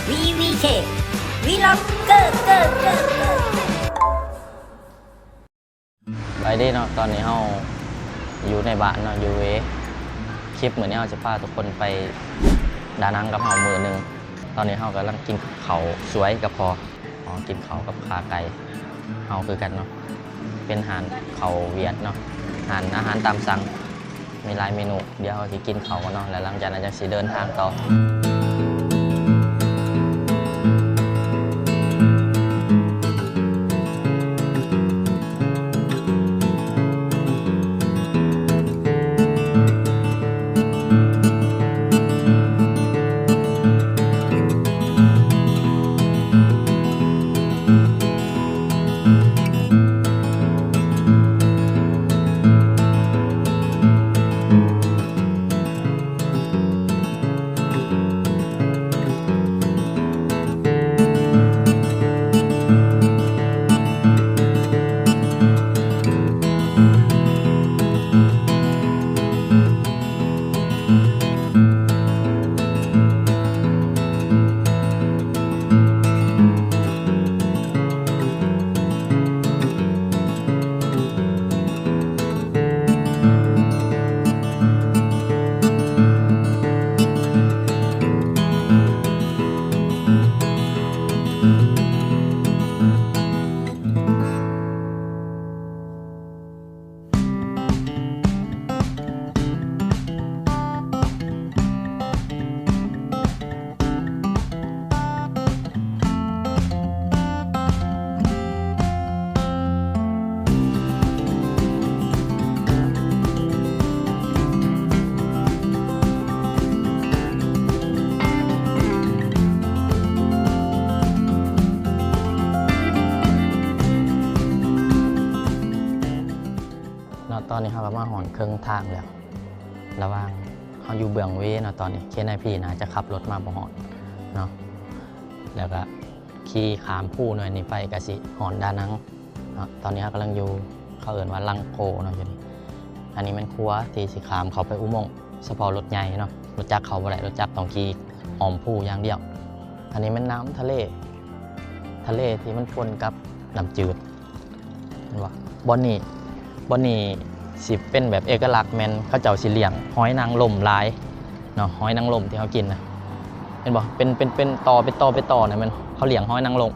VVK วีล็อกเกอร์ไปดีเนาะตอนนี้เราอยู่ในบ้านเนาะอยู่คลิปเหมือนนี้เราจะพาทุกคนไปดานังกับเฮามือหนึ่งตอนนี้เฮากำลังกินเขาสวยกับพอกินเขากับขาไก่เฮาคือกันเนาะเป็นอาหารเขาเวียดเนาะอาหารตามสั่งมีหลายเมนูเดี๋ยวเราจะกินเขากันเนาะแล้วหลังจากนั้นจะสิเดินทางต่อตอนนี้เขาก็มาหอนเครื่องทางแล้วระหว่างเขาอยู่เบื้องเวเนาะตอนนี้เคสนายพี่นะจะขับรถมาบ่หอนเนาะแล้วก็ขี่ขามผู้หน่อยนี่ไปกะสิหอนดานังเนาะตอนนี้เขากำลังอยู่เขาเอ่นว่าลังโกเนาะอยู่นี่อันนี้มันครัวที่สิขามเขาไปอุโมงค์เฉพาะรถใหญ่เนาะรถจักรเขาบ่ได้รถจักรต้องขี่หอมผู้อย่างเดียวอันนี้มันน้ำทะเลที่มันปนกับน้ำจืดเห็นปะบอนนี่สิเป็นแบบเอกลักษณ์แมนเขาเจ้าสิเลี้ยงหอยนางรมลายเนาะหอยนางรมที่เขากินนะเห็นบ่เป็นตอเนี่ยมันเขาเลี้ยงหอยนางรม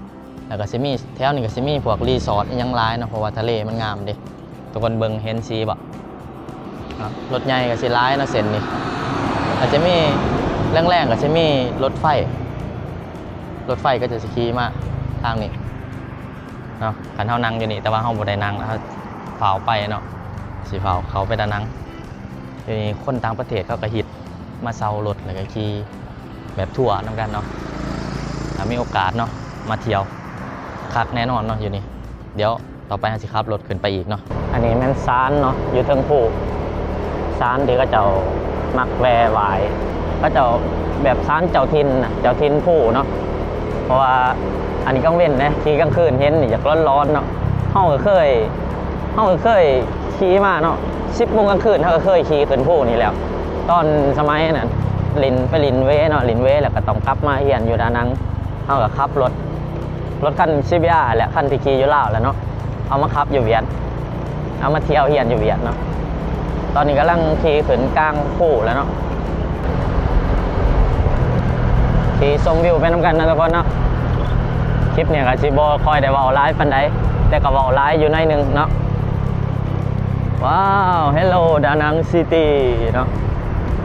แล้วก็สิมีแถวนี้ก็สิมีพวกรีสอร์ทยังหลายเนาะเพราะว่าทะเลมันงามเด้ทุกคนเบิ่งเห็นสีบ่รถใหญ่ก็สิหลายเนาะเส้นนี้อาจจะมีแรงๆก็สิมีรถไฟก็จะสิขี่มาทางนี้เนาะคันเฮานั่งอยู่นี่แต่ว่าเฮาบ่ได้นั่งเฮาเฝ้าไปเนาะสิเฝ้าเขาไปดานังมีคนต่างประเทศเขาก็ฮิตมาเซารถแล้วก็ขี่แบบทัวร์นำกันเนาะถ้ามีโอกาสเนาะมาเที่ยวคักแน่นอนเนาะอยู่นี่เดี๋ยวต่อไปเราสิขับรถขึ้นไปอีกเนาะอันนี้แม่นซานเนาะอยู่เทิงภูซานที่ก็เจ้ามักแวไหวก็เจ้าแบบซานเจ้าทินนะเจ้าทินภูเนาะเพราะว่าอันนี้กลางเว้นนะขี่กลางคืนเห็นอยากร้อนๆเนาะเฮาก็เคยขี่มาเนาะ10 โมงกลางคืนเขาก็เคยขี่ขึ้นผู้นี่แล้วตอนสมัยนั้นไปลินเวเนาะลินเวแล้วก็ต้องกลับมาเฮียนอยู่ดานังเขาก็ขับรถคันชิบยาแหละคันที่ขี่อยู่ลาวแล้วเนาะเอามาขับอยู่เวียดเอามาเที่ยวเฮียนอยู่เวียดเนาะตอนนี้กำลังขี่ขึ้นกลางผู้แล้วเนาะขี่ชมวิวไปน้ำกันนะทุกคนเนาะคลิปเนี่ยก็สิบ่คอยได้เว้าไลฟ์ปานใดแต่ก็เว้าไลฟ์อยู่ในนึงเนาะว้าวเฮลโลดานังซิตี้เนาะ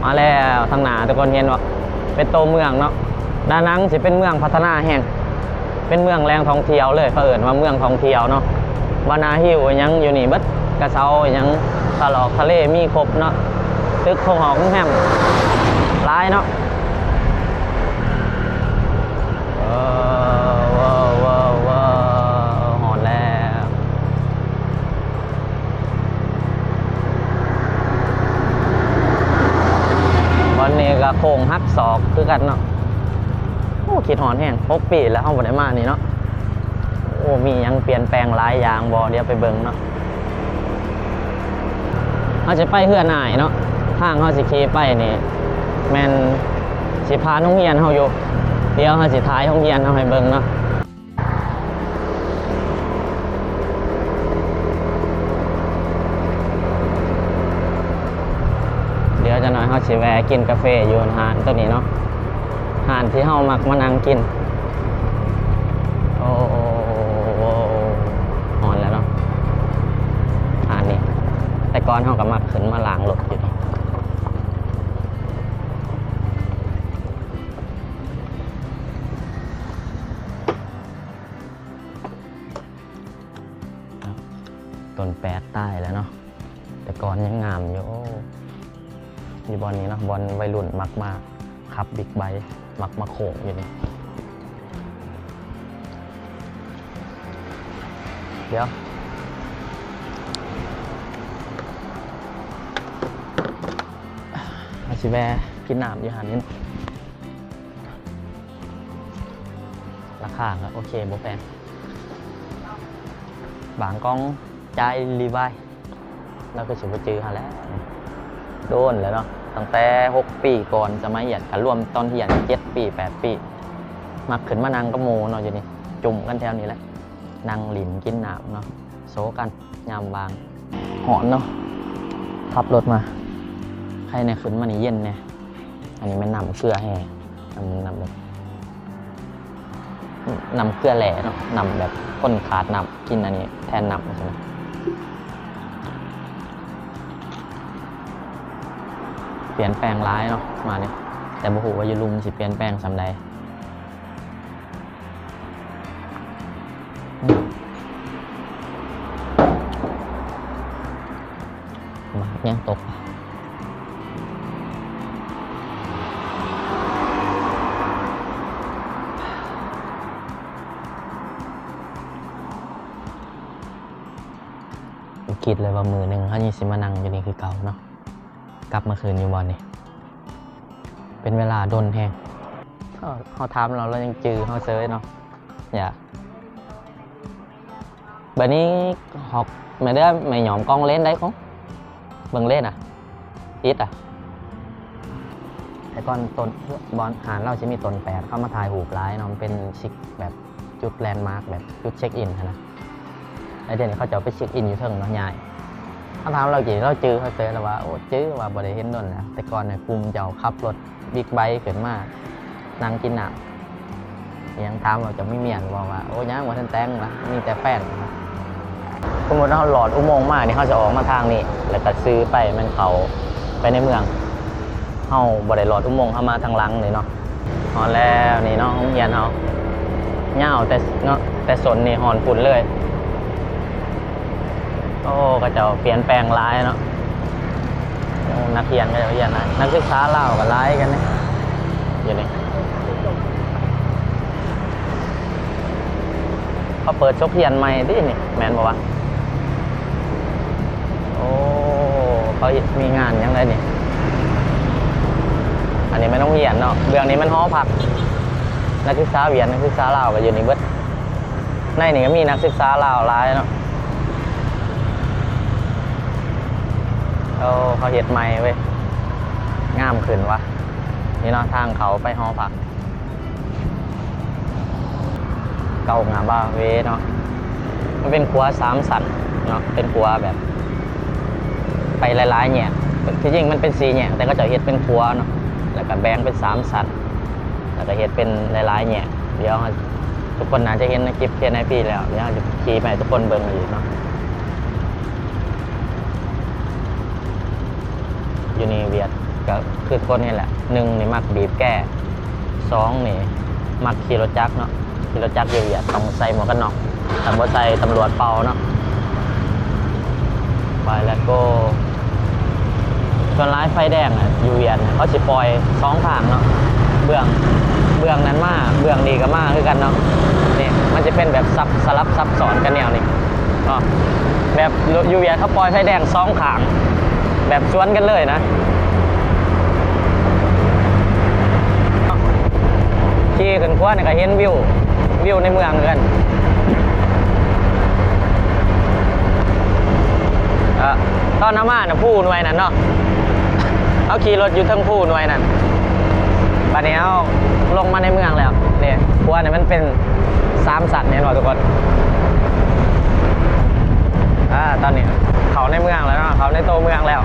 มาแล้วทางหน้าทุกคนเห็นว่าเป็นโตเมืองเนาะดานังสิเป็นเมืองพัฒนาแห่งเป็นเมืองแรงท่องเที่ยวเลยเขาเอ่นว่าเมืองท่องเที่ยวเนาะบานาฮิลยังอยู่นี่เบิดกระเซายังตลอดทะเลมีครบเนาะตึกโคหองแฮมร้ายเนาะว้าวหอนแล้ววันนี้ก็โค้งฮักศอกคือกันเนาะโอ้คิดหอนแห้ง6 ปีแล้วเข้าบ่ได้มานี่เนาะโอ้มียังเปลี่ยนแปลงหลายอย่างบ่เดี๋ยวไปเบิ่งเนาะเขาจะไปเฮือนอ้ายเนาะทางเขาสิขี่ไปนี่แม่นสิพาน้องเฮียนเขาอยู่ เดี๋ยวเขาสิท้ายห้องเรียนเอาให้เบิ่งเนาะเดี๋ยวจะหน่อยเขาสิแวะกินกาแฟอยู่หานตัวนี้เนาะหานที่เฮามักมานั่งกินโอ้หอนแล้วเนาะหานนี้แต่ก่อนเฮาก็มักขึ้นมาล้างรถอยู่นี่ต้นแปดใต้แล้วเนาะแต่ก่อนยังงามอยู่มีบอลนี้เนาะบอลวัยรุ่นมักมาขับบิ๊กไบค์มักมาโขงอยู่นี่เดี๋ยวมาชิแวกินน้ำอยู่หันนี่ราคาก็โอเคบ่แพงบางกองใจรีไวแล้วก็ชิบจือฮะแล้วโดนแล้วเนาะตั้งแต่6 ปีก่อนจะมาเหยียดกันรวมตอนที่เหยียด7 ปี 8 ปีมาขึ้นมานั่งก็โมเนาะอยู่นี่จุ่มกันแถวนี้แหละนั่งหลินกินน้ำเนาะโซกันยามบางหอนเนาะขับรถมาใครเนี่ยขึ้นมานี่เย็นเนี่ยอันนี้มันนำเกลือแห้นำแบบนำเกลือแหล่เนาะนำแบบคนขาดนำกินอันนี้แทนนำใช่ไหมเปลี่ยนแปลงร้ายเนาะมาเนี่ยแต่บุหูว่าอยู่ลุมสิเปลี่ยนแปลงสำใดมายังตกคิดเลยว่ามือหนึ่งเขายี่สิมานั่งอยู่นี่คือเก่าเนาะกลับมาคืนอยู่บอลนี่เป็นเวลาโดนแห้งเขาทำเรายังจือเขาเซยเนาะอย่าแบบนี้học mày đó mày nhổm con lên đấy không bừng lên à ít àไอ้ก้อนต้นบอลหาเราจะมีต้นแปดเข้ามาถ่ายหูปร้ายเนาะมันเป็นชิคแบบจุดแลนด์มาร์กแบบจุดเช็คอินนะไอ้เดี๋ยวนี้เขาจะไปเช็คอินอยู่เทิงเนาะใหญ่เขาถามเรากี่เราจื้อเขาเจอแล้วว่าโอ้จื้อว่าบริเห็นโดนแล้วแต่ก่อนเนี่ยกลุ่มเจ้าขับรถบิ๊กไบค์ขึ้นมานั่งกินน้ำยังถามเราจะไม่เมียนบอกว่าโอ้ยังว่าท่านแตงละมีแต่แฟนสมมติเราหลอดอุโมงค์มากนี่เขาจะออกมาทางนี้แล้วก็ซื้อไปมันเขาไปในเมืองเขาบริหลอดอุโมงค์เข้ามาทางหลังเลยเนาะหอนแล้วนี่เนาะห้องเรียนเขาเงาแต่เนาะแต่สนนี่หอนฝุ่นเลยโอ้ก็จะเปลี่ยนแปลงร้ายเนาะนักเรียนก็จะเรียนนะนักศึกษาเล่ากับร้ายกันเนี่ยอย่างนี้เขาเปิดชกเรียนใหม่ที่นี่แมนบอกว่าโอ้เขามีงานยังไงนี่อันนี้ไม่ต้องเรียนเนาะเรื่องนี้มันหอพักนักศึกษาเวียนนักศึกษาเล่ากับอยู่นี่เบิดในนี่ก็มีนักศึกษาเล่าร้ายเนาะเขาเห็ดใหม่เว้ยงามขึ้นวะนี่เนาะทางเขาไปหอพักเก่างาบ้าเวเนาะมันเป็นครัว3 สันเนาะเป็นครัวแบบไปหลายๆเนี่ยที่จริงมันเป็น4เนี่ยแต่ก็จะเห็ดเป็นครัวเนาะแล้วก็แบ่งเป็น3 สันแล้วก็เห็ดเป็นหลายๆเนี่ยเดี๋ยวทุกคนน่าจะเห็นในคลิปในพี่แล้วเดี๋ยวจะขี่ไปทุกคนเบิ่งอยู่เนาะอยู่นี่เวียดก็คือคนนี่แหละ1นี่มักบีบแก้2นี่มักขี่รถจักรเนาะขี่รถจักรเวียดต้องใส่หมวกกันน็อกแต่บ่ใส่ตำรวจเป่าเนาะไปแล้วก็ส่วนร้ายไฟแดงอ่ะอยู่เวียดเขาสิปล่อย2 ทางเนาะเบื้องนั้นมาเบื้องนี้ก็มาคือกันเนาะนี่มันจะเป็นแบบสลับซับซ้อนกันแนวนี่เนาะแบบอยู่เวียดเขาปล่อยไฟแดง2 ข้างแบบสวนกันเลยนะขี่ขึ้นขวาเนี่ยก็เห็นวิวในเมืองกันตอนน้ำมาน่ะผู้หน่วยนั่นเนาะเอาขี่รถอยู่ทั้งผู้หน่วยนั่นบัดนี้เอาลงมาในเมืองแล้ว วเนี่ยมันเป็น3 สันเนี่ยหน่อยทุกคนตอนนี้เขาในเมืองแล้วเนาะเขาในตัวเมืองแล้ว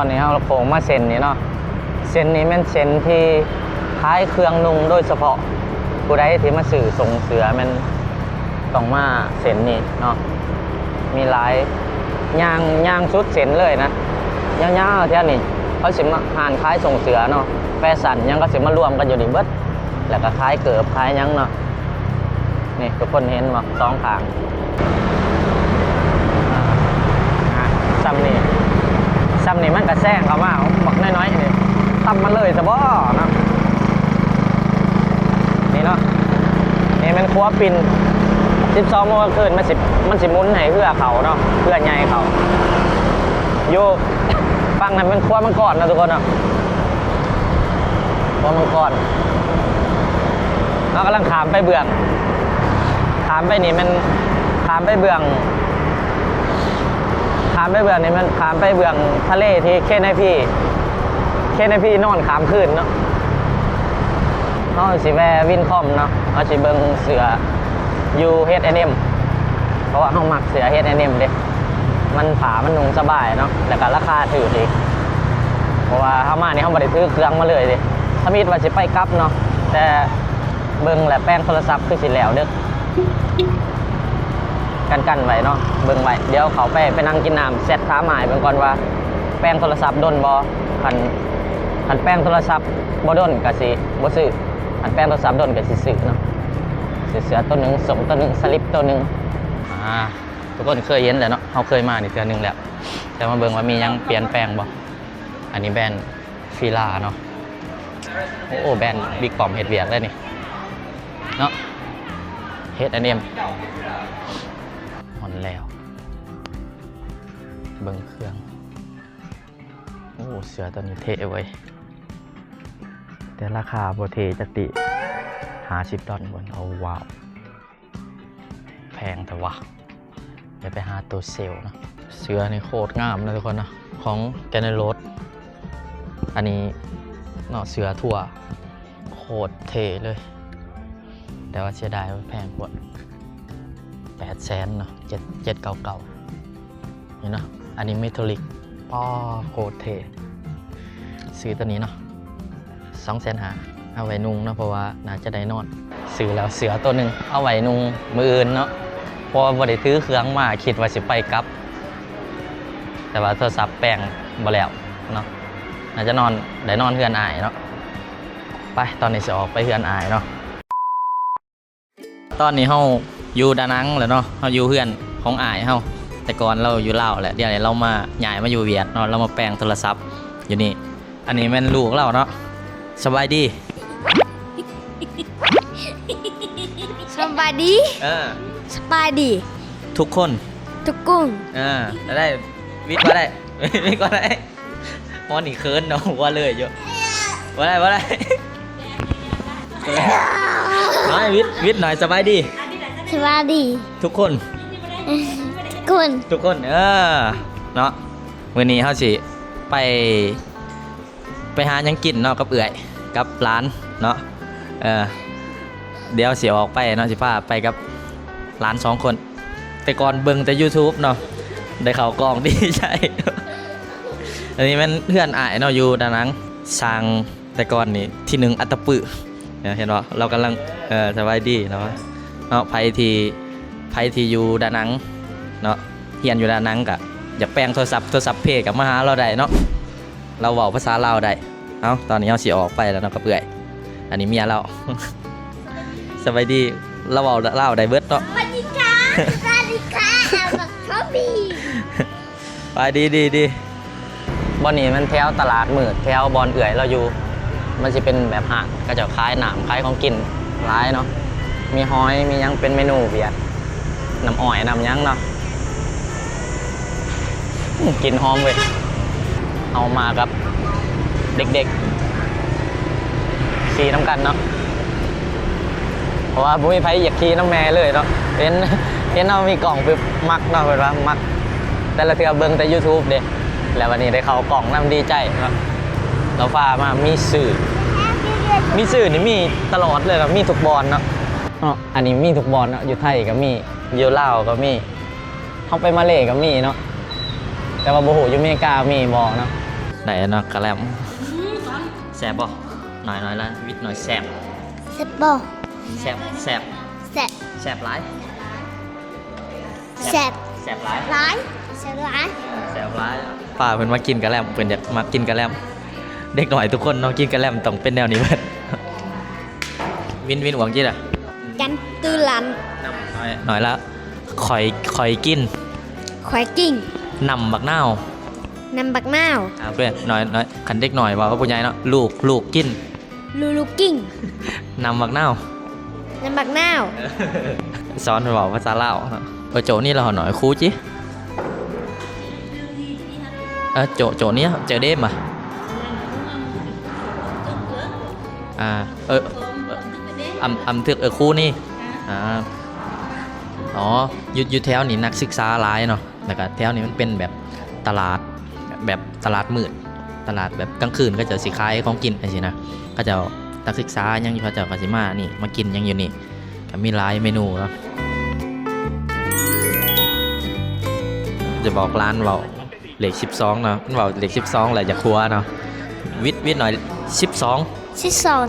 ตอนนี้เราโค้งมาเส้นนี้เนาะเส้นนี้มันเส้นที่ขายเครื่องนุ่งโดยเฉพาะผู้ใดที่มาสื่อส่งเสือมันต้องมาเส้นนี้เนาะมีหลายย่างชุดเส้นเลยนะย่างๆเท่านี้เขาสิมาหานขายส่งเสือเนาะแฟชั่นยังก็สิมารวมกันอยู่นี่เบิดแล้วก็ขายเกือบขายยังเนาะนี่ทุกคนเห็นมั้ย2 ข้างซ้ำนี่มันกระแซงเข้ามาหมักน้อยๆนี่ตั้มมาเลยซะบ่เนาะนี่เนาะนี่มันครัวปิน12 โมงคืนมันสิหมุนให้เพื่อเขาเนาะเพื่อใหญ่เขาอยู่ฟังนั้นเป็นครัวมังกรนะทุกคนเนาะครัวมังกรเรากำลังขามไปเบื้องขามไปนี่มันขามไปเบื้องนี่มันขามไปเบื้องทะเลที่เคนไอพี่นอนขามขึ้นเนาะเขาสิแววินคอมเนาะเขาสิเบิ่งเสือยูเฮดเอ็มเพราะว่าเขามักเสือเฮดเอ็มเด้มันผามันนุ่งสบายเนาะแล้วก็ราคาถือดีเพราะว่าเขามานี่เขาไม่ได้ซื้อเครื่องมาเลยดิถ้ามีว่าสิไปกลับเนาะแต่เบิ่งแหละแป้งโทรศัพท์คือสิแล้วเด้อกันไว้เนาะเบิ่งไว้เดี๋ยวเขาไปนั่งกินน้ำเซตท้าหมายเบิ่งก่อนว่าแป้งโทรศัพท์ด้นบ่คันแป้งโทรศัพท์บ่ด้นก็สิบ่ซื้อคันแป้งโทรศัพท์ด้นก็สิซื้อเนาะเสือตัวหนึ่งส่งตัวหนึ่งสลิปตัวหนึ่งทุกคนเคยเห็นแหละเนาะเขาเคยมานี่เทื่อนึงแล้วแต่มาเบิ่งว่ามียังเปลี่ยนแปลงบ่อันนี้แบรนด์ฟิลาเนาะโอ้แบรนด์บิ๊กปอมเฮ็ดเวียกเลยนี่เนาะเฮ็ดอันนี้หอนแล้วเบิ่งเครื่องโอ้เสือตัวนี้เท่ไว้แต่ราคาบ่เท่จักติ$50บนเอาว้าวแพงแต่ว่าเดี๋ยวไปหาตัวเซลล์นะเสือนี่โคตรงามนะทุกคนนะของแกนโรสอันนี้เนาะเสือทั่วโคตรเท่เลยแต่ว่าเสียดายว่าแพงกว่า800,000เนาะ799นี่เนาะอันนี้เมทัลลิกป้อโคตรเท่ซื้อตัวนี้เนาะ250,000เอาไว้นุ่งเนาะเพราะว่าน่าจะได้นอนซื้อแล้วเสือตัวหนึ่งเอาไว้นุ่งมืออื่นเนาะเพราะว่าบ่ได้ถือเครื่องมาคิดว่าสิไปกลับแต่ว่าโทรศัพท์แป้งบ่แล้วเนาะน่าจะได้นอนเฮือนอายเนาะไปตอนนี้สิออกไปเฮือนอายเนาะตอนนี้เฮาอยู่ดานังแล้วเนาะเฮาอยู่เฮือนของอายเฮาแต่ก่อนเราอยู่ลาวแหละเดี๋ยวนี้เรามาย้ายมาอยู่เวียดเนาะเรามาแปลงโทรศัพท์อยู่นี่อันนี้แม่นลูกเราเนาะสบายดีสบายดีสบายดีทุกคนทุกกุ้งได้วิทย์ก็ได้วิทย์ก็ได้มอนอีเคิร์นเนาะว่าเลยเยอะว่าได้น้อยวิทย์หน่อยสบายดีสบายดีทุกคนทุกคนเนาะวันนี้เขาสิไปหายังกินเนาะกับเอื่อยกับร้านเนาะเดี๋ยวเสียออกไปเนาะสิพาไปกับร้าน2 คนแต่ก่อนเบิ่งแต่ YouTube เนาะได้เข้ากองดีใช่อันนี้มันเพื่อนอายเนาะอยู่ดานังสร้างแต่ก่อนนี่ที่1อัตตปื้อเห็นบ่เรากำลังสบายดีเนาะไผที่อยู่ดานังเนาะเฮียนอยู่ดานังกะอยากแปลงโทรศัพท์เพกับมาหาเราได้เนาะเราเว้าภาษาลาวได้ตอนนี้เราสิออกไปแล้วเนาะกับเอื่อยอันนี้เมียเราสบายดีเราเว้าลาวได้เบิดเนาะสวัสดีค่ะเขาบีไปดีบอนนี้มันแถวตลาดมืดแถวบอนเอื่อยเราอยู่มันสิเป็นแบบห้างก็จะขายหนามขายของกิน ร้ายเนาะมีหอยมียังเป็นเมนูเวียดน้ำอ้อยน้ำยังเนาะกินหอมเว้ยเอามากับเด็กๆขี่น้ำกันเนาะเพราะว่าบุ้ยไผอยากขี่น้ำแม่เลยเนาะเห็นเรามีกล่องปึ๊บมักเนาะเป็นว่ามักแต่ละเทือเบิ่งแต่ YouTube เด้แล้ววันนี้ได้เข้ากล่องน้ำดีใจเนาะเราฟ้ามามีสื่อนี่มีตลอดเลยเนาะมีทุกบอลเนาะอันนี้มีทุกบอลเนาะอยู่ไทยก็มีอยู่ลาวก็มีเขาไปมาเลก็มีเนาะแต่ว่าโบโหอยู่อเมริกามีบอเนาะไหนเนาะกระแลมแสบบ่หน่อยละวิทย์หน่อยแสบ เซ็บบ่ แสบ แสบ แสบร้าย แสบ แสบร้าย ร้ายแสบร้าย แสบร้ายป้าเพิ่นมากินกระแลมเพิ่นอยากมากินกระแลมเด็กหน่อยทุกคนเนาะกินกระแลมต้องเป็นแนวนี้เพิ่นวินหวังจิตอ่ะ กันตื้อลัน หน่อยละข่อยกิน ควายกิ้ง นำบักนาวน ำบักนาว เพื่อนหน่อยคันเด็กหน่อยว่าผู้ใหญ่เนาะลูกกิน ลูกิ้ง นำบักนาวน ำบักนาว สอนบอกภาษาลาวเนาะโจนี่เราหน่อยครูจิโจนี้เจอเดมอำถึกครูนี่อยู่แถวนี้นักศึกษาหลายเนาะแล้วก็แถวนี้มันเป็นแบบตลาดมืดตลาดแบบกลางคืนก็จะสิขายของกินอะไรสินะก็จะนักศึกษายังอยู่เขาจะกสิมานี่มากินยังอยู่นี่ก็มีหลายเมนูครับจะบอกร้านเราเหล็ก12เนาะมันบอกเหล็ก12แหละจะครัวเนาะวิทย์หน่อย12 ชิดซอน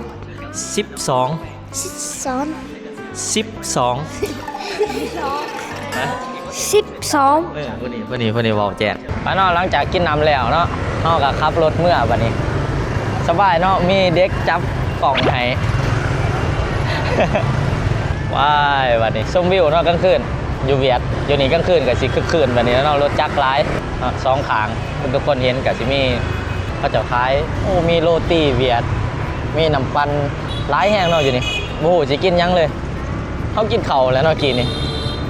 12 ชิดซอน 12 ชิดซอง วันนี้บอกแจกไปเนาะหลังจากกินน้ำแล้วเนาะนอกจากขับรถเมื่อวันนี้สบายเนาะมีเด็กจับกล่องให้ ว้ายวันนี้ชมวิวเนาะกลางคืนอยู่เวียดอยู่นี่กลางคืนกับสิคึกคืนวันนี้เนาะรถจักรหลายสองขางทุกคนเห็นกับสิมีเขาจะขายมีโรตีเวียดมีน้ำปั่นหลายแห้งเนาะอยู่นี่โอ้โหสิกินยังเลยเขากินเข่าแล้วเนาะกินนี่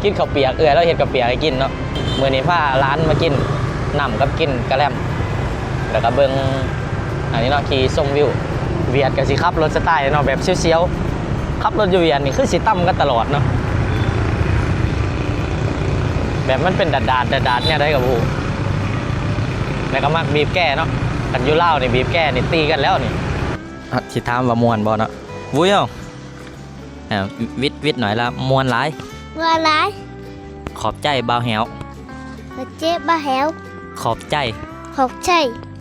กินข้าวเปียกแล้วเห็ดข้าวเปียกให้กินเนาะมื้อนี้พาร้านมากินน้ำกับกินกระแลมแล้วก็เบิ่งอันนี้เนาะขี่ชมวิวเวียดกับสิขับรถสไตล์เนาะแบบเซียวๆขับรถอยู่เวียดนี่คือสิตั้มกันตลอดเนาะแบบมันเป็นดาดเนี่ยได้กับผู้แล้วก็มักบีบแก้เนาะกันอยู่เล่านี่บีบแก้นี่ตีกันแล้วนี่สิถามว่ามวนบ่เนาะวุ้ยวิทย์หน่อยละมวนหลาย เมื่อไร ขอบใจบ่าวแหว เจ๊บ้าแหว ขอบใจ ขอบใจ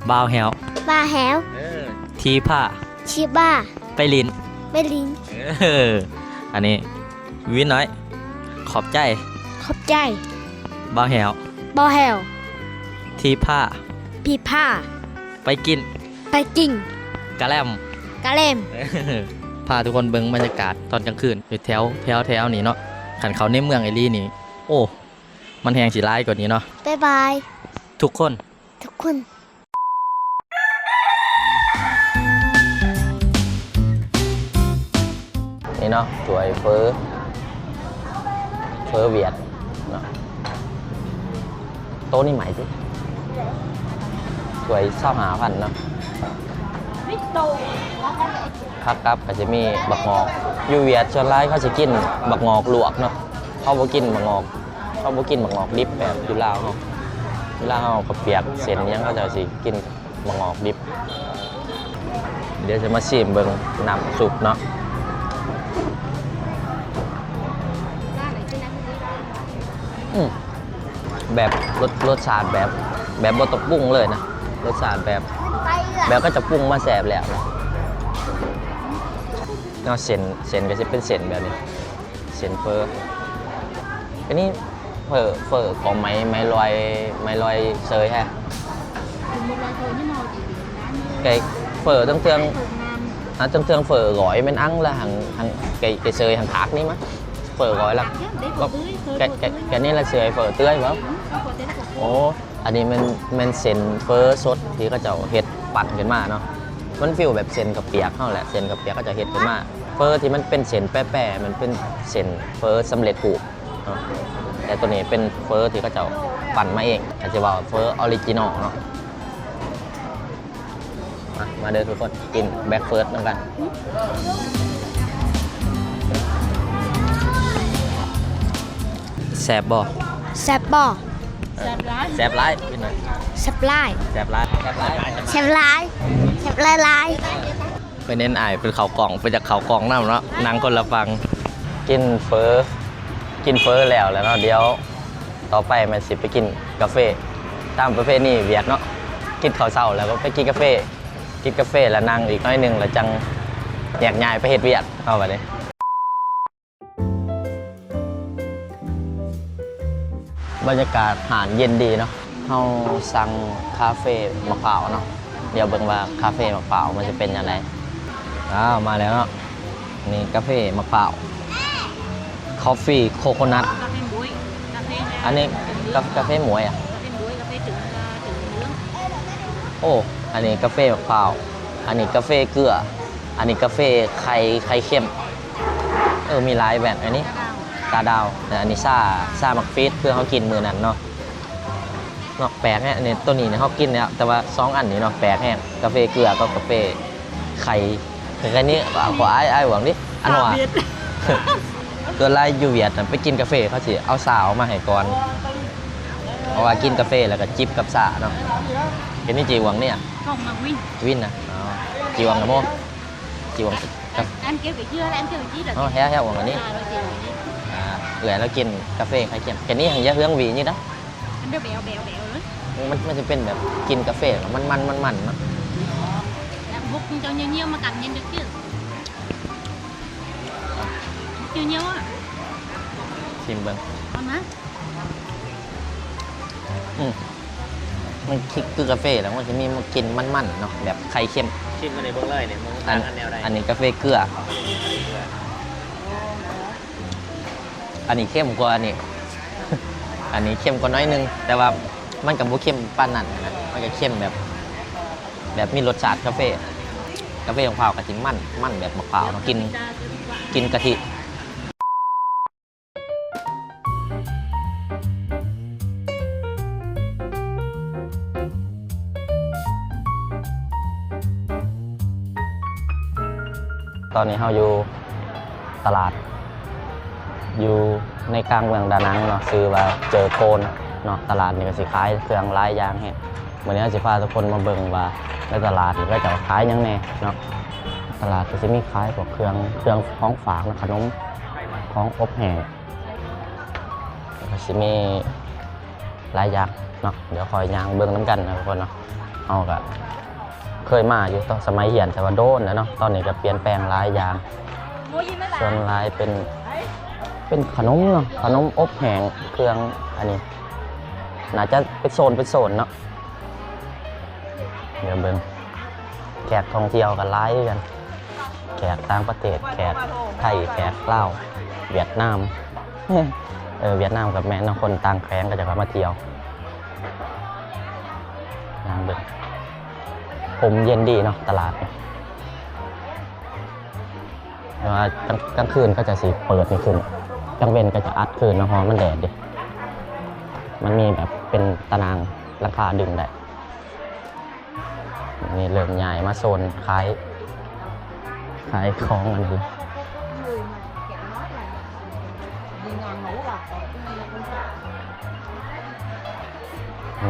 บ่าวแหว บ้าแหว ทีผ้า ชิบ้า ไปลิน ไปลิน อันนี้วิทย์น้อยขอบใจ ขอบใจ บ่าวแหว บ้าแหว ทีผ้า พี่ผ้า ไปกิน ไปกิ้ง กะแลม กะเล่ม พาทุกคนเบิ่งบรรยากาศตอนกลางคืนอยู่แถวนี้เนาะขันเขาในเมืองไอรีนี่โอ้มันแหงสีร้ายกว่านี้เนาะ บ๊ายบาย ทุกคน ทุกคน นี่เนาะสวยเฟอเวียดเนาะโต๊ะนี่ใหม่สิสวย25,000เนาะครับก็จะมีบักงอกอยู่เวียดชนไลเขาจะกินบักงอกลวกเนาะเขาบ่กินบักงอกดิบแบบอยู่ลาวเขาก็เปียกเส้นยังเขาจะสิกินบักงอกดิบเดี๋ยวจะมาชิมเบิ่งน้ำซุปเนาะแบบรสชาติแบบบ่ต้องปรุงเลยนะรสชาติแบบก็จะปรุงมาแสบแล้วนะเนาะเส้นก็จะเป็นเส้นแบบนี้เส้นเฟออันนี้เฟอของไม้ลอยเซยฮะcái phở tương tương phở gói bên ăn là hàng cái sợi hàng thác đấy mà phở gói là cái này là sợi phở tươi phải không? Ồ,อันนี้มันเส้นเฟอสดที่เขาจะเฮ็ดปั่นขึ้นมาเนาะมันฟีลแบบเส้นกับเปียกเท่าแหละเส้นกับเปียกก็จะเฮ็ดขึ้นมา ฟอที่มันเป็นเส้นแป้ๆมันเป็นเส้นเฟอสำเร็จรูปเนาะแต่ตัวนี้เป็นเฟอที่เขาจะปั่นมาเองอาจจะว่าเฟอออริจินอลเนาะมาเดินทุกคนกินแบ็คเฟิร์สด้วยกันแซบบ่ แซ่บบ่ แซบไลฟ์พี่หน่อย แซ่บหลาย แซบไลฟ์แซบไลฟ์ แซ่บหลายแซ่บหลาย ไปเน้นอายเป็นเขากล่องไปจากเขากล่องน้ำเนาะนั่งคนละฟังกินเฟอแล้วเนาะเดี๋ยวต่อไปมันสิไปกินกาแฟตามประเภทนี้เวียดเนาะกินข้าวเช้าแล้วก็ไปกินกาแฟแล้วนั่งอีกน้อยหนึงแล้วจังแยกย้ายไปเฮ็ดเวียดเอาไปเลยบรรยากาศหานเย็นดีเนาะเฮาสั่งคาเฟ่มะพร้าวเนาะเดี๋ยวเบิ่งว่าคาเฟ่มะพร้าวมันจะเป็นยังไงมาแล้วเนาะนี่กาแฟมะพร้าวคอฟฟี่โคโคนัทอันนี้กาแฟหมวยอ่ะโอ้อันนี้กาแฟมะพร้าวอันนี้กาแฟเกลืออันนี้กาแฟไข่เค็มมีหลายแบบอันนี้ตาดาวแต่อันนี้ซ่ามักฟีดเพื่อเขากินมือนั้นเนาะแปลกแฮะอันนี้ตัวนี้เนี่ยเขากินเนี่ยแต่ว่า2อันนี้เนาะแปลกแฮะกาแฟเกลือก็กาแฟไข่แค่นี้ขอไอ้หวังดิอันว่าตัวไล่ยูเวียดไปกินกาแฟเขาสิเอาสาวมาให้ก่อนเพราะว่ากินกาแฟแล้วก็จิบกับสาเนาะเห็นนี่จีหวังเนี่ยวินนะจีหวังนะโมจีหวังEm kêu vị chưa là em kêu vị chứ rồi. แฮ่หวังอันนี้เหลือแล้วกินกาแฟไข่เค็มแค่นี้หันยะเฮืองวีนี่นะ Em đưa bèo bèo bèo nữa. มันจะเป็นแบบกินกาแฟมันเนาะ Làm hút cho nhiều nhiều mà cảm nhận được chứ. Nhiều nhiều á. ชิมเบิ้ง Ngon má. มันคือกาแฟแล้วมันจะมีมากินมันเนาะแบบไข่เค็ม ชิมกันในเบื้องเลยเนี่ยมึงต่างกันแนวใด อันนี้กาแฟเกลือ อันนี้เข้มกว่าอันนี้ อันนี้เข้มกว่าน้อยนึงแต่ว่ามันกับบุเข้มปานนั่นนะมันก็เข้มแบบมีรสชาติกาแฟมะพร้าวกับจิ้มมันแบบมะพร้าวเนาะกินกะทิตอนนี้เราอยู่ตลาดอยู่ในกลางเมืองดานังเนาะซื้อว่าเจอโกนเนาะตลาดนี่ก็สิขายเครื่องหลายอย่างแฮะวันนี้สิพาทุกคนมาเบิ่งว่าในตลาดนี่ก็จะขายยังไงเนาะตลาดก็จะมีขายพวกเครื่องของฝากนะขนมของอบแห้งก็สิมีหลายอย่างเนาะเดี๋ยวคอยย่างเบิ่งน้ำกันนะทุกคนเนาะเอาก็เคยมาอยู่ตอนสมัยเรียนแต่ว่าโดนแล้วเนาะตอนนี้ก็เปลี่ยนแปลงหลายอย่างส่วนหลายเป็นขนมเนาะขนมอบแห้งเครื่องอันนี้น่าจะเป็นโซนเนาะเดี๋ยวเบิ่งแขกท่องเที่ยวกันหลายกันแขกต่างประเทศแขกไทยแขกลาวเวียดนามเวียดนามกับแม่นคนต่างแคว้นก็จะมาเที่ยวงานเบิ่งผมเย็นดีเนาะตลาดแต่ว่ากลางคืนก็จะสิเปิดไม่ขึ้นกลางเว้นก็จะอัดคืนเนาะเพราะมันแดดดิมันมีแบบเป็นตารางราคาดึงได้นี่เริ่มใหญ่มาโซนขายของอันนี้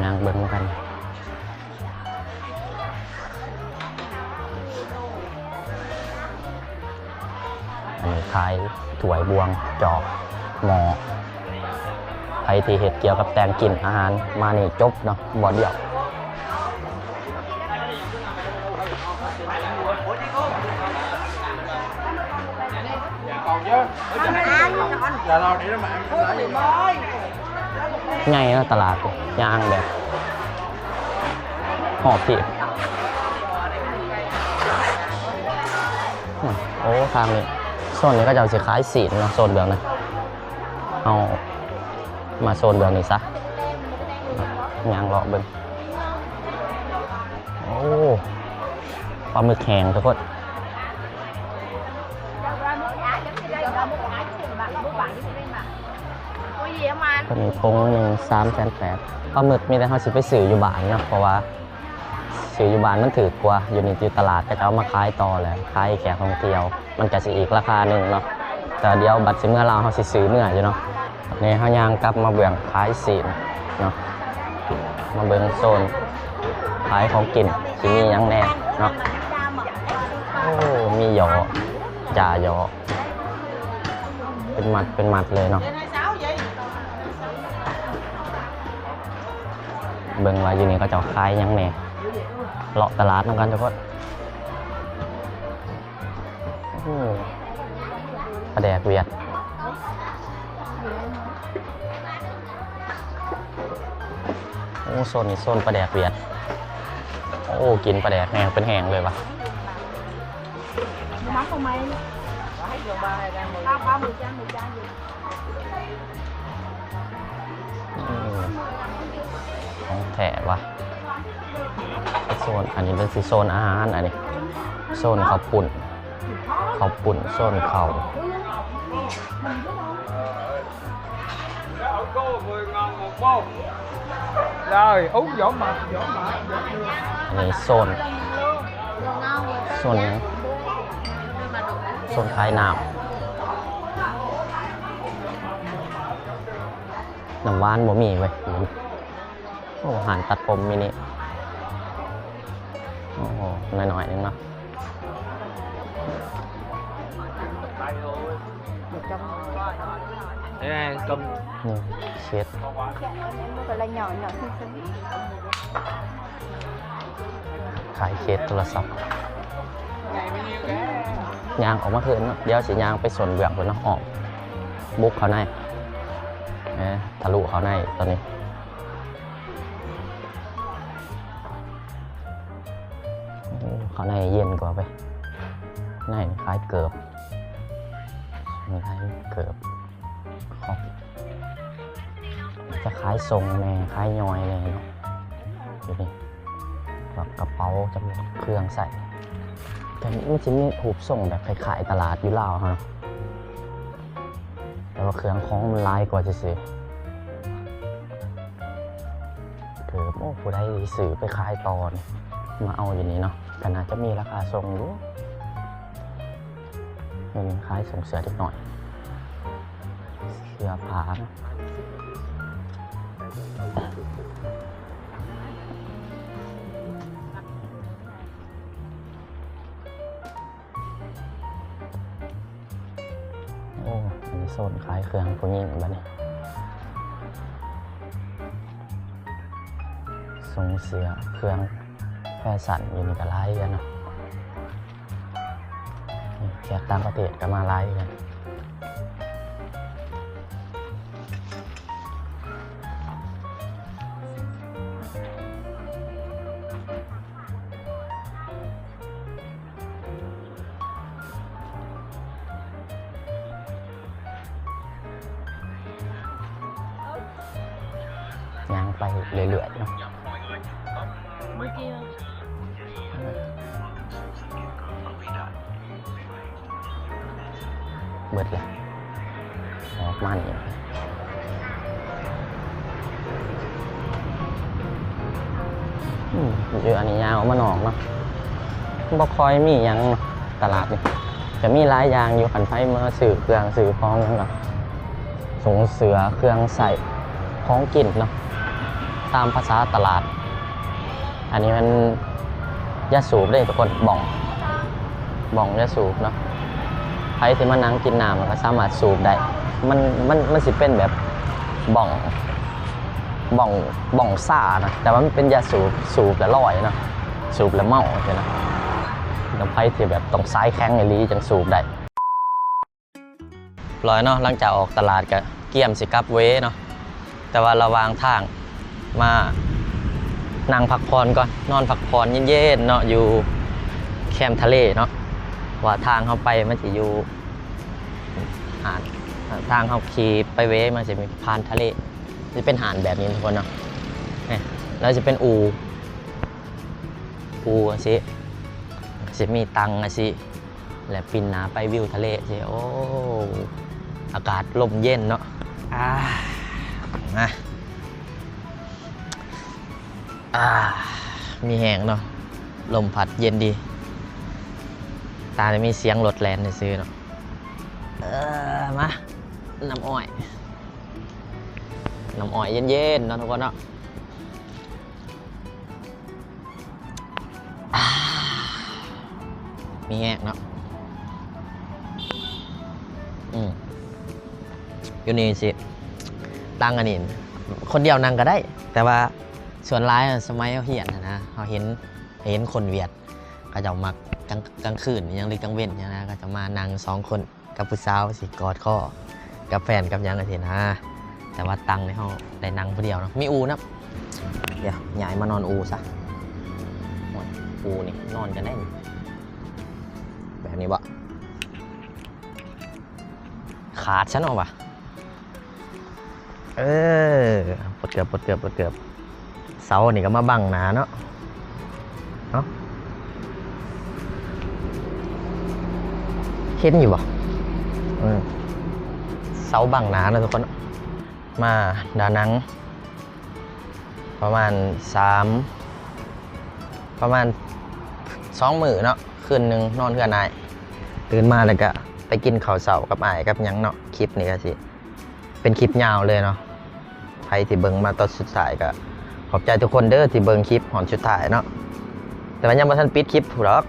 งานเบิ่งกันอันนี้ขายถ้วยบวงจอกหม้อใครที่เห็ดเกี่ยวกับแต่งกินอาหารมานี่จบเนาะบ่เดียวไงเนาะตลาดย่างแบบหอบผิดโอ้ทางนี้โซนนี้ก็จะสิขายสีนเนาะโซนเบืองนะเอามาโซนเบืองนี้ซะย่างเลาะเบิ่งโอ้ปลาหมึกแห้งทุกคน มาณ ตัวนี้ปงหนึ่ง380,000ปลาหมึกมีแต่เขาสิไปสื่ออยู่บ้านเนาะเพราะว่าสื่ออยู่บ้านมันถือกว่าอยู่ในตลาดก็จะเอามาขายต่อแหละขายแขกท่องเที่ยวมันก็สิอีกราคาหนึ่งเนาะแต่เดี๋ยวบัตรสิเมื่อเราเขาสิซื้อเมื่ออยู่เนาะนี่เขายางกลับมาเบื้องขายสีนเนาะมาเบื้องโซนขายของกินสิมีหยังแน่เนาะโอ้มีหยอจ่าหยอเป็นมัดเลยเนาะเบิ่งว่าอยู่นี่ก็จะขายหยังแน่เลาะตลาดนำกันทุกคนปลาแดกเวียดโอ้โซนนี้โซนปลาแดกเวียดโอ้กินปลาแดกแห้งเป็นแห้งเลยวะของแถะวะโซนอันนี้เป็นโซนอาหารอันนี้โซนข้าวปุ่นโซนข้าว Rồi, út vỏ mập. อันนี้โซนนี้โซนขายน้ำหวานบ่มีเว้ยโอ้อาหารตัดผมมินิโอ้โหหน่อยๆนึงเนาะĐây này, cầm นี่เช็ด ตัวละหย่อนหย่อน ขายเคสโทรศัพท์ยางออกมาคืนเนาะเดี๋ยวสิยางไปส่วนเบื้องบนเนาะออกบุกเขาในทะลุเขาในตอนนี้เขาในเย็นกว่าไปในคล้ายเกิบมีคล้ายเกิบจะคล้ายทรงแน่คล้ายยอยเลยเนาะดูนี่แบบกระเป๋าจำนวนเครื่องใส่แต่ไม่ใช่มีหูบส่งแบบขายตลาดอยู่ลาวฮะแต่ว่าเครื่องของมันลายกว่าจะสิเกิดโอ้ผู้ได้สื่อไปขายตอนมาเอาอย่างนี้เนาะแต่น่าจะมีราคาส่งอยู่มีขายส่งเสือเล็กหน่อยเสือผานะโอ้อันนี้โซนขายเครื่องผู้หญิงบ้านี่ส่งเสือเครื่องแฟชั่นอยู่ในกระไลกันเนาะแขกต่างประเทศก็มาไลกันย่างไปเรื่อยๆเนาะเบิดเลยออกมานี่เยอะอันนี้ยาวมาหนองเนาะบ่คอยมีอย่างตลาดนี่จะมีหลายอย่างอยู่ขันไฟมาสื่อเครื่องสื่อของนั่นหรอส่งเสือเครื่องใส่ของกินเนาะตามภาษาตลาดอันนี้มันยาสูบได้ทุกคนบ่องยาสูบเนาะใครที่มานั่งกินน้ำก็สามารถสูบได้มันสิเป็นแบบบ่องซ่านะแต่ว่ามันเป็นยาสูบแล้วลอยเนาะสูบแล้วเมาใช่ไหมแล้วใครที่แบบต้องซ้ายแข้งในลีจังสูบได้ลอยเนาะหลังจากออกตลาดก็เกี่ยมสิกับเวเนาะแต่ว่าระหว่างทางมานั่งพักผ่อนก่อนนอนพักผ่อนเย็นๆเนาะอยู่แคมป์ทะเลเนาะว่าทางเข้าไปมันจะอยู่หาดทางเขาขี่ไปเวมันจะมีพานทะเลจะเป็นหาดแบบนี้ทุกคนเนาะเนี่ยแล้วจะเป็นอูสิจะมีตังสิและปินหนาไปวิวทะเลสิโอ้อากาศลมเย็นเนาะ นะมีแหงเนาะลมพัดเย็นดีตาจะมีเสียงรถแล่นซื้อเนาะมาน้ำอ้อยเย็นๆเนาะทุกคนเนาะมีแหงเนาะอยู่นี่สิตั้งอันนี้คนเดียวนั่งก็ได้แต่ว่าส่วนร้ายสมัยเขาเหียนนะเขาเห็นคนเวียดก็จะมักกลางคืนยังหรือกลางเว้นนะก็จะมานั่ง2 คนกับผู้สาวสิกอดข้อกับแฟนกับยังไงทีนะแต่ว่าตั้งในห้องได้นั่งผู้เดียวเนาะมีอูนะเดี๋ยวย้ายมานอนอูซะอูนี่นอนกันได้แบบนี้บ่ขาดฉันเอาปะปวดเกือบเสานี่ก็มาบังหนาเนาะเห็นอยู่ปะเสาบังหนานะทุกคนมาดานังประมาณ2 มื้อเนาะคืนนึงนอนเพื่อนนายตื่นมาแล้วก็ไปกินข้าวเสากับอ้ายกับยังเนาะคลิปนี้ก็สิเป็นคลิปยาวเลยเนาะใครที่เบิ่งมาตอนสุดท้ายก็ขอบใจทุกคนเด้อที่เบิ่งคลิปหอนสุดท้ายเนาะแต่ว่ายังบ่ทันปิดคลิปผู้หรอก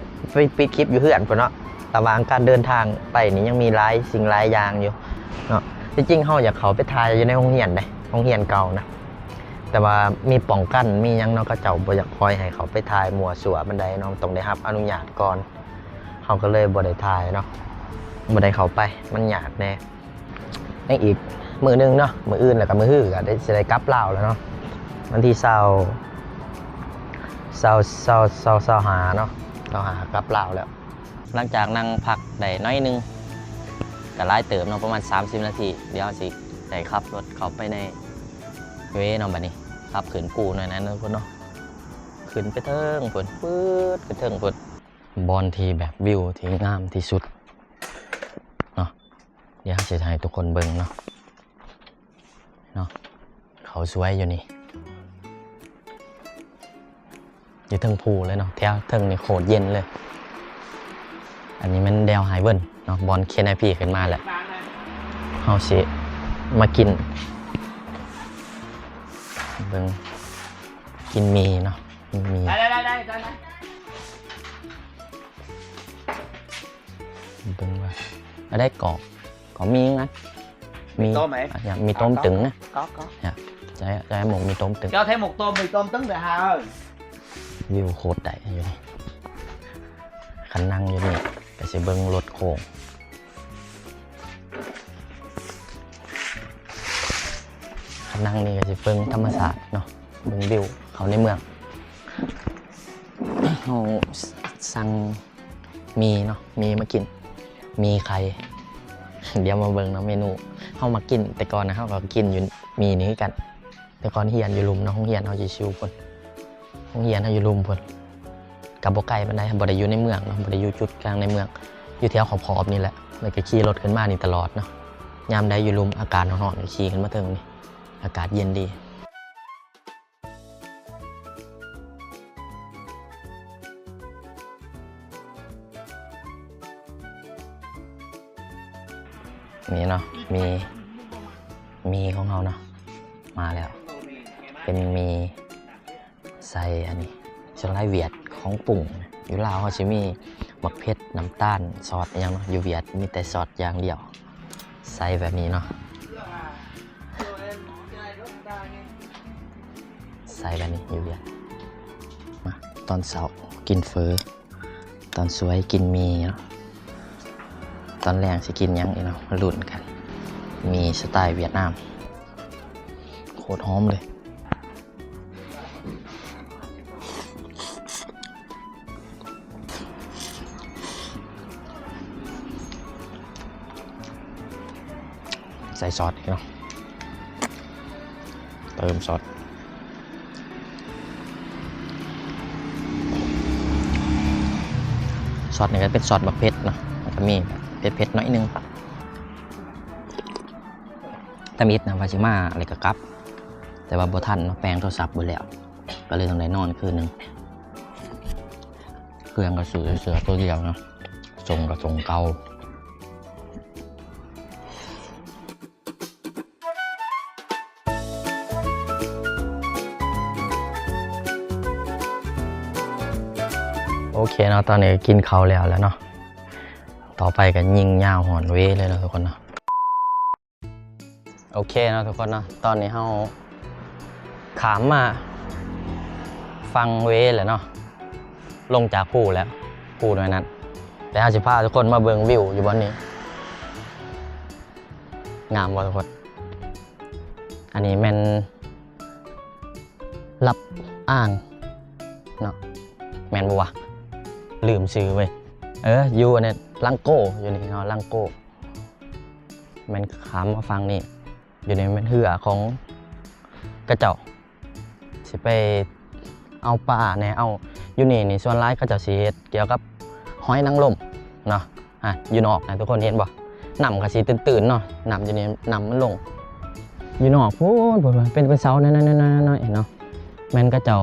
ปิดคลิปอยู่เฮือนพุ่นเนาะระหว่างการเดินทางไปนี่ยังมีหลายสิ่งหลายอย่างอยู่เนาะจริงๆเฮาอยากเข้าไปถ่ายอยู่ในโรงเรียนได้โรงเรียนเก่านะแต่ว่ามีป้องกันมีหยังเนาะก็เจ้าบ่อยากปล่อยให้เขาไปถ่ายมั่วซั่วบันไดเนาะต้องได้รับอนุญาตก่อนเฮาก็เลยบ่ได้ถ่ายเนาะบ่ได้เข้าไปมันยากแน่ยังอีกมื้อนึงเนาะมื้ออื่นแล้วก็มื้อฮื้อก็ได้สิได้กลับลาวแล้วเนาะวันที่20หาเนาะกลับลาวแล้วหลังจากนั่งพักได้น้อยนึงก็หลายเติมเนาะประมาณ30 นาทีเดี๋ยวสิได้ขับรถเข้าไปในเวเนาะบัดนี้ขับขึ้นปูหน่อยนะทุกคนเนาะขึ้นไปเทิงพุ่นปื๊ดขึ้นเทิงพุ่นบอนที่แบบวิวที่งามที่สุดเนาะเดี๋ยวจะให้ทุกคนเบิ่งเนาะเขาสวยอยู่นี่อยู่เทิงภูเลยเนาะแถวเทิงนี่โคตรเย็นเลยอันนี้มันแดวไฮเวิร์นเนาะบอลเคนไอพีขึ้นมาแหละเฮาสิมากินเบิ่งกินมีเนาะมีเบิ่งว่าได้กรอบมีงั้นมีtôm màyมีtôm trứng á có cho em một mì tôm trứng cho thêm một tô mì tôm trứng được Hà ơi view โคตรได้อยู่นี่คันนั่งอยู่นี่ก็สิเบิ่งรถโค้งคันนั่งนี่ก็สิเบิ่งธรรมศาสตร์เนาะเบิ่งวิวเขาในเมืองเราสั่งมีเนาะมีมากินมีไข่เดี๋ยวมาเบิ่งเนาะเมนูเฮามากินแต่ก่อนนะเฮาก็กินอยู่มีนี้กันแต่ก่อนเฮียนอยู่ลุมเนาะห้องเฮียนเฮาสิชิวพุ่นห้องเฮียนเฮาอยู่ลุมพุ่นกับบ่ไกลปานใดบ่ได้อยู่ในเมืองเนาะบ่ได้อยู่จุดกลางในเมืองอยู่แถวขอบๆนี่แหละแล้วก็ขี่รถขึ้นมานี่ตลอดเนาะยามใดอยู่ลุมอากาศร้อนๆก็ขี่ขึ้นมาถึงนี่อากาศเย็นดีนี่เนาะมีของเราเนาะมาแล้วเป็นมีใส่อันนี้ชนไล่เวียดของปุ่งอยู่ลาวเขาจะมีมักเพชรน้ำตาลซอสอย่างเนาะอยู่เวียดมีแต่ซอสอย่างเดียวใส่แบบนี้เนาะใส่แบบนี้อยู่เวียดมาตอนเช้ากินเฟอตอนสวยกินมีเนาะตอนแรงสิกินยังอีกเนาะรุ่นกันมีสไตล์เวียดนามโคตรหอมเลยใส่ซอสอีกเนาะเติมซอสนี่ก็เป็นซอสบักเผ็ดเนาะแล้วก็มีเผ็ดๆน้อยนึงตะมิดนะวาชิมาอะไรกับ แต่ว่าบ่ทันเนาะแปลงโทรศัพท์บ่แล้วก็เลยต้องได้นอนคืนหนึงเครื่องก็ซื้อเสือตัวเดียวเนาะส่งก็ส่งเก่าโอเคเนาะตอนนี้กินข้าวแล้วเนาะต่อไปก็ยิงยาวหอนเวเลยเนาะทุกคนเนาะโอเคเนาะทุกคนเนาะตอนนี้เราขามมาฟังเวแล้วเนาะลงจากภูแล้วภูด้วยนั้นแต่เราจะพาทุกคนมาเบิ่งวิวอยู่บนนี้งามบ่ทุกคนอันนี้แม่นรับอ่างเนาะแม่นบ่วะลืมชื่อเว้ยอยู่เนี่ยลังโก้อยู่นี่เนาะลังโก้แม่นขามมาฟังนี่อยู่ในแม่นเหือของกระเจ้าสิไปเอาปลาเนี่ยเอาอยู่นี่ส่วนร้ายเขาจะสิเฮ็ดเกี่ยวกับหอยนางรมเนาะอยู่นอกนะทุกคนเห็นบ่น้ำก็สิตื่นๆเนาะน้ำอยู่นี่น้ำมันลงอยู่นอกพูดเป็นเสาน้อยๆเนาะแม่นกระเจ้า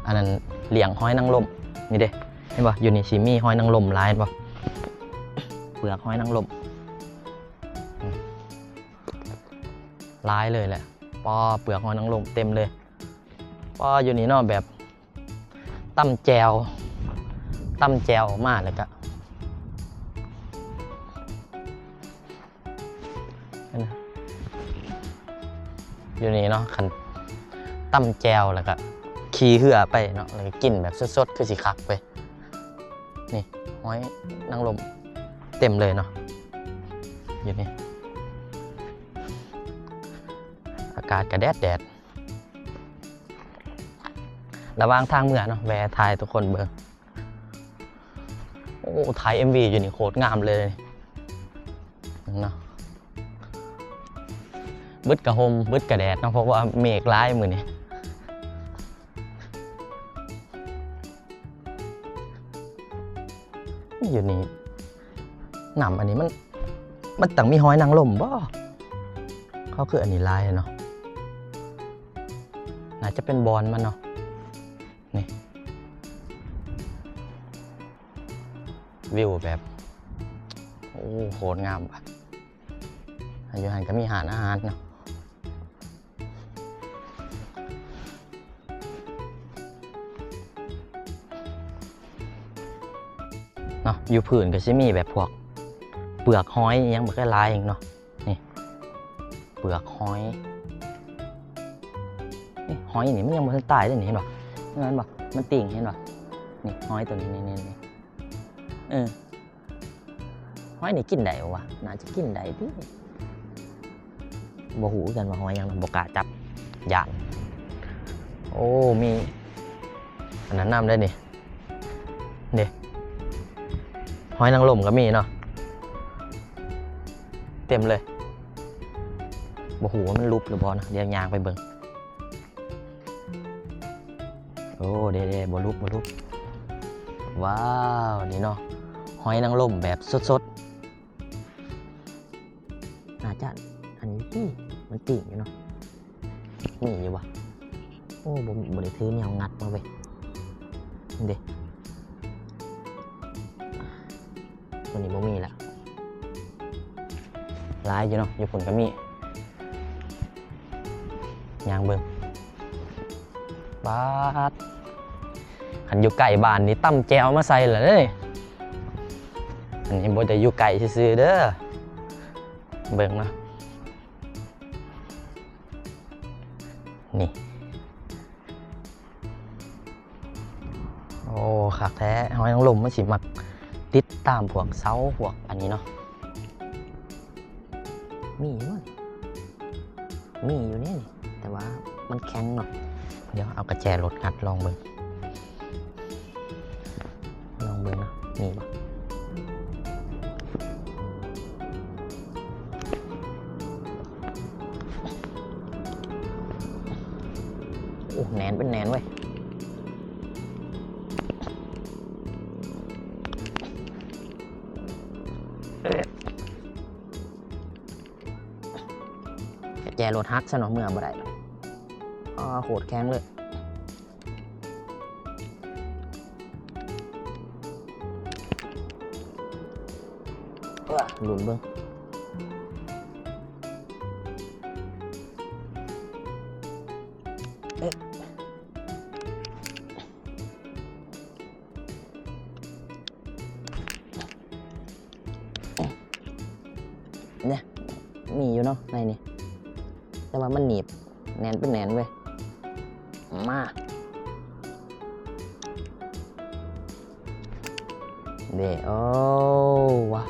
อันนั้นเลี้ยงหอยนางรมนี่เด้เห็นบ่อยู่นี่สิมีหอยนางรมหลายบ่เปลือกหอยนางรมหลายเลยแหละปอเปลือกหอยนางรมเต็มเลยปออยู่นี่เนาะแบบตำแจวมากเลยก็อยู่นี่เนาะขันตำแจวแล้วก็ขี่เหือไปเนาะแล้วก็กินแบบสดๆคือสิคักไปนี่หอยนางรมเต็มเลยเนาะอยู่นี่อากาศกระแดดระหว่างทางเมื่อเนาะแวะถ่ายทุกคนเบิ่งโอ้ถ่าย MV อยู่นี่โคตรงามเลยเนาะบึดกระหมบึดกระแดดเนาะเพราะว่าเมฆร้ายมือนี่อยู่นี่หนำอันนี้มันต่างมีหอยนางรมบ่เขาคืออันนี้ลายเนาะน่าจะเป็นบอลมันเนาะนี่วิวแบบโอ้โหงามว่ะอยู่หันก็มีอาหารเนาะอยู่พื้นก็จะมีแบบพวกเปลือกหอยยังไม่ค่อยลายเองเนาะนี่เปลือกหอยนี่หอยนี่มันยังไม่ทันตายเลยนี่เห็นป่ะเห็นป่ะมันติ่งเห็นป่ะนี่หอยตัวนี้นี่หอยนี่กินได้วะน่าจะกินได้ดิบ่หูกันว่าหอยยังบ่กล้าจับยานโอ้มีอันนั้นน้ำได้นี่เด้หอยนางรมก็มีเนาะเต็มเลยบ่หูว่ามันลุบหรือบ่นะเดี๋ยวยางไปเบิ่งโอ้เด้บ่ลุบว้าวนี่เนาะหอยนางรมแบบสดน่าจะอันนี้ที่มันติ่งอยู่เนาะมีอยู่วะโอ้บ่ได้ถือแนวงัดมาเว้ยเด้ตัวนี้บ่มีละลายอยู่เนาะอยู่ฝนก็มียางเบิ่งบาดขันอยู่ไก่บ้านนี่ตั้มแจวมาใส่เลยอันนี้บ่ได้อยู่ไก่ซื่อๆเด้อเบิ่งเนาะนี่โอ้คักแท้หอยนางรมมันสิมักติดตามพวกเสาพวกอันนี้เนาะมีอยู่นี่แต่ว่ามันแข็งเนาะเดี๋ยวเอากระแจรถงัดลองเบิ่งเนาะมีปะโอ้แนนเป็นแนนเว้ยแจรถฮักซะเนาะเมื่อบ่ได้ โหดแข็งเลยหลุนเบิ้งเนี่ยมีอยู่เนาะในนี่แต่ว่ามันหนีบแหนนเป็นแหนนเว้ยมาเด้โอ้วะ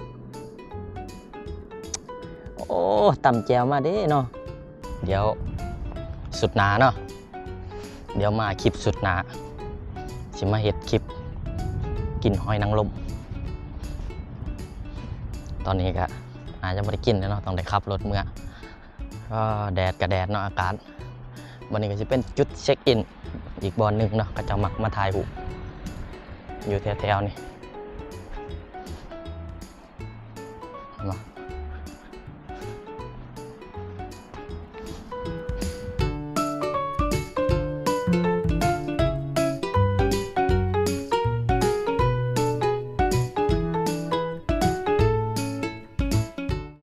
โอ้ต่ำแจวมาเด้เนาะเดี๋ยวสุดหนาเนาะเดี๋ยวมาคลิปสุดหนาสิมาเฮ็ดคลิปกินหอยนางรมตอนนี้ก็อาจจะไม่ได้กินแล้วเนาะต้องได้ขับรถเมื่อก็แดดกับแดดเนาะอากาศวันนี้ก็จะเป็นจุดเช็คอินอีกบอนหนึ่งเนาะก็จะมักมาถ่ายรูปอยู่แถวๆนี่มา